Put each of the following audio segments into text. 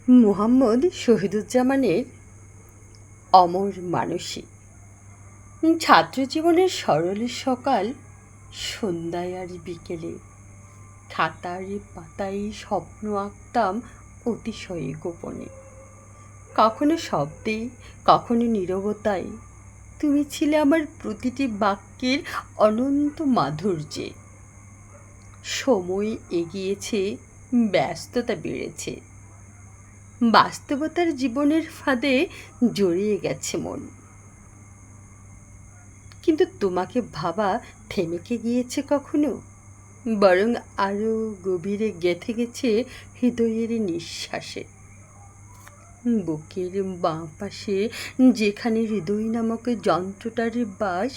মুহাম্মদ শহীদুজ্জামানের অমর মানসী। ছাত্রজীবনের সরল সকাল, সন্ধ্যায় আর বিকেলে খাতার পাতায় স্বপ্ন আঁকতাম অতিশয় গোপনে। কখনো শব্দে, কখনো নীরবতায় তুমি ছিলে আমার প্রতিটি বাক্যের অনন্ত মাধুর্যে। সময় এগিয়েছে, ব্যস্ততা বেড়েছে, বাস্তবতার জীবনের ফাঁদে জড়িয়ে গেছে মন। কিন্তু তোমাকে ভাবা থেমে কি গিয়েছে কখনো? বরং আরো গভীরে গেঁথে গেছে হৃদয়ের নিঃশ্বাসে। বুকের বাঁ পাশে, যেখানে হৃদয় নামক যন্ত্রটার বাস,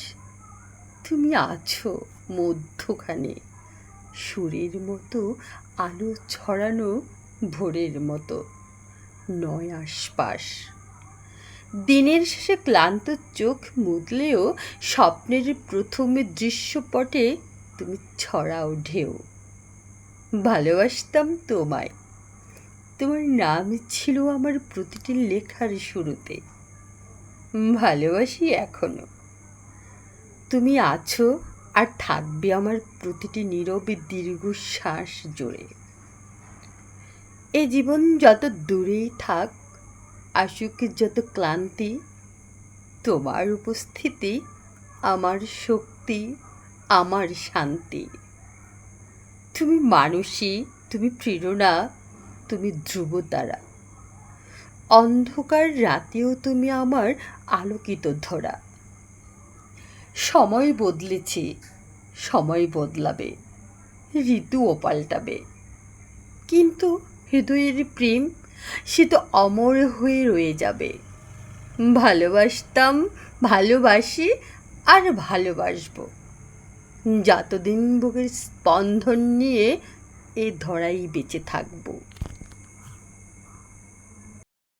তুমি আছো মধ্যখানে, সুরের মতো আলো ছড়ানো, ভোরের মতো নয় আশপাশ। দিনের শেষে ক্লান্ত চোখ মুদলেও স্বপ্নের প্রথম দৃশ্যপটে তুমি ছড়াও ঢেউ। ভালোবাসতাম তোমায়, তোমার নাম ছিল আমার প্রতিটি লেখার শুরুতে। ভালোবাসি এখনো। তুমি আছো আর থাকবে আমার প্রতিটি নীরবে দীর্ঘশ্বাস জুড়ে। এ জীবন যত দূরেই থাক, আসুক যত ক্লান্তি, তোমার উপস্থিতি আমার শক্তি, আমার শান্তি। তুমি মানুষই, তুমি প্রেরণা, তুমি ধ্রুবতারা। অন্ধকার রাতেও তুমি আমার আলোকিত ধরা। সময় বদলেছে, সময় বদলাবে, ঋতুও পাল্টাবে, কিন্তু হৃদয়ের প্রেম সে তো অমর হয়ে রয়ে যাবে। ভালোবাসতাম, ভালোবাসি আর ভালোবাসবো, যতদিন বুকের স্পন্দন নিয়ে এ ধরাই বেঁচে থাকবো।